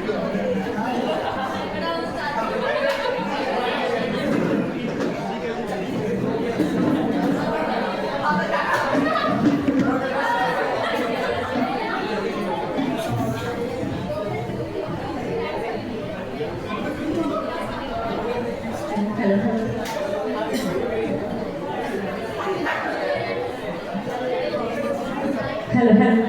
Hello, hello. Hello, hello.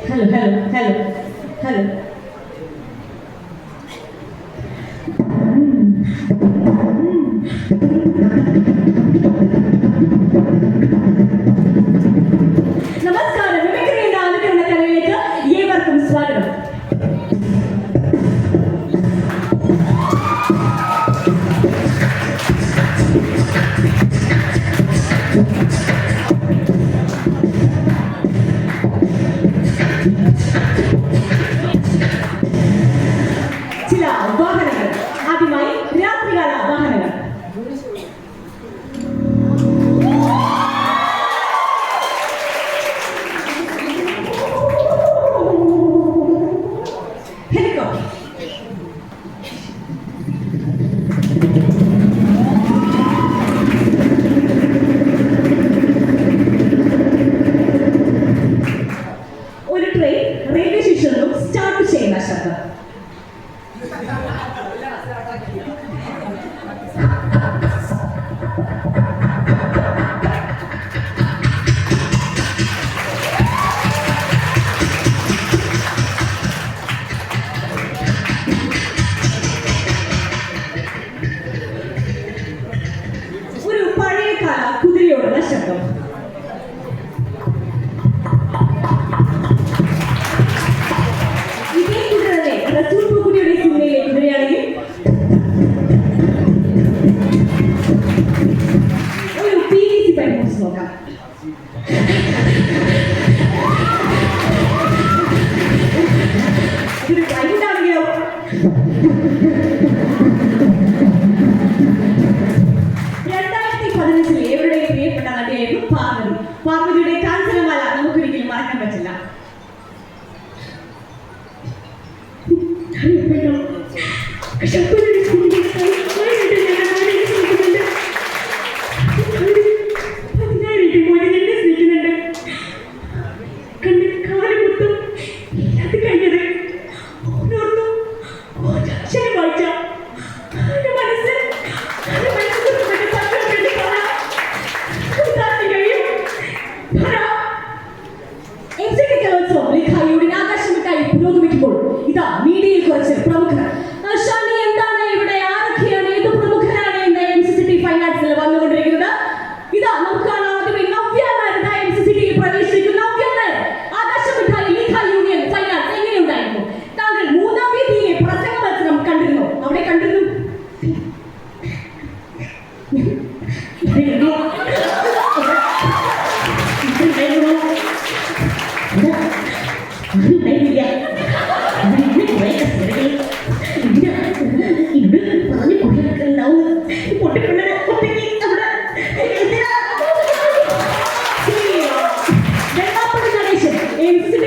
Hello, hello, hello, hello. നമസ്കാരം, മിമിക്രിയുടെ അനുകരണ കലയിലേക്ക് ഏവർക്കും സ്വാഗതം. ചില വാഹനങ്ങൾ, ആദ്യമായി രാത്രികാല വാഹനങ്ങൾ. ഹെലികോപ്റ്റർ, ഒരു ട്രെയിൻ റെയിൽവേ സ്റ്റേഷനിലും സ്റ്റാർട്ട് ചെയ്യുന്ന ശബ്ദം. ഒരു പഴയകാല കുതിരയോടുള്ള ശബ്ദം. ഇതേ കുതിര തന്നെ റസൂൽ പൂക്കുട്ടിയുടെ സിനിമയിലെ കുതിരയാണെങ്കിൽ ഒരു PVC പൈപ്പ് കുറിച്ച് നോക്കാം. ഇതൊരു ക്ലൈമറ്റാണെങ്കിലോ 2015 എവരുടെയും പ്രിയപ്പെട്ട നടിയായിരുന്നു പാർവതി. പാർവതിയുടെ കാഞ്ചനമാല നമുക്കൊരിക്കലും മറക്കാൻ പറ്റില്ല. പുരോഗമിക്കുമ്പോൾ ഇതാ മീഡിയയിൽ കുറച്ച് പ്രമുഖർ. ഷാനി, എന്താണ് ഇവിടെ, ആരൊക്കെയാണ്, ഏത് പ്രമുഖരാണ് എന്ന് MCCT ഫൈൻ ആർട്സിൽ വന്നുകൊണ്ടിരിക്കുന്നത്? ഇതാ നമുക്ക് ആദ്യമേ നവ്യ നായർ MCCTയിൽ പ്രവേശിക്കുന്നു. നവ്യ നായർ, ആകാശമിഠായി ലീഗ യൂണിയൻ ഫൈൻ ആർട്സ് എങ്ങനെയുണ്ടായിരുന്നു? താങ്കൾ 3-ാം വേദിയിലെ പ്രസംഗ മത്സരം കണ്ടിരുന്നു? അവിടെ കണ്ടിരുന്നു.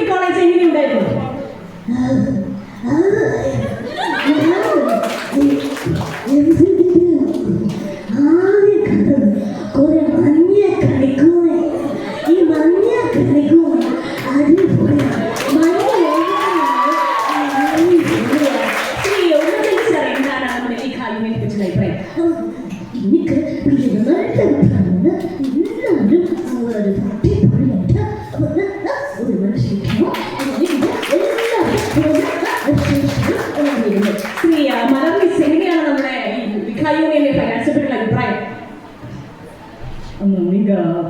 കോളേജ് എങ്ങനെയുണ്ടായിരുന്നു? എങ്ങനെയാണ് നമ്മുടെ ലീഗ യൂണിയനെ ഫൈനാൻസിനെ പറ്റിയുള്ള അഭിപ്രായം?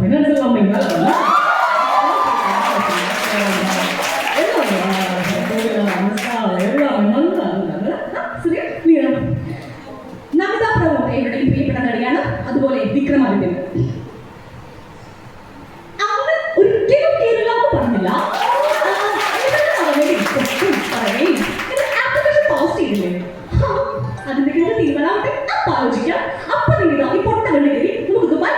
ഫൈനാൻസ് നമിത പ്രമോദ് എവിടെയും പ്രിയപ്പെട്ട നടിയാണ്. അതുപോലെ വിക്രമാദിത്യൻ. അവൻ ഒരിക്കലും കേരളാന്ന് പറഞ്ഞില്ല. പോസ്റ്റ് ചെയ്തില്ലേ? അതിന്റെ തീരുമാനമാവട്ടെ, അപ്പൊ ആലോചിക്കാം. അപ്പൊ നിങ്ങൾ ഈ പൊട്ട വെള്ളി നമുക്ക് ദുബായ്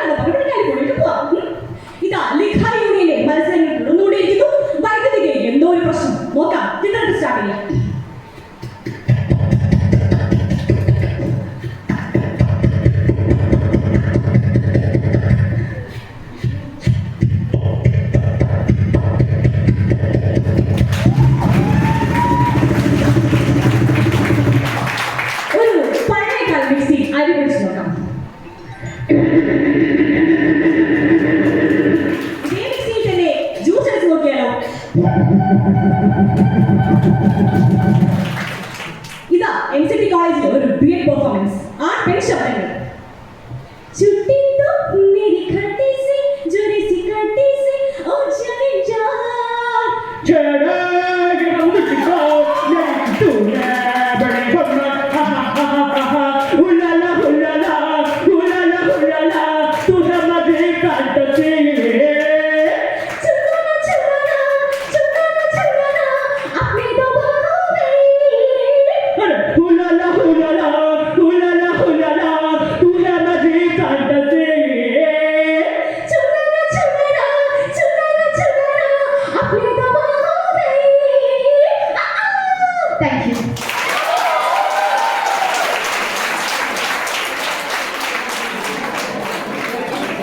ഇതേ മിക്സിയിൽ തന്നെ ജ്യൂസ് എടുത്ത് നോക്കിയാലോ?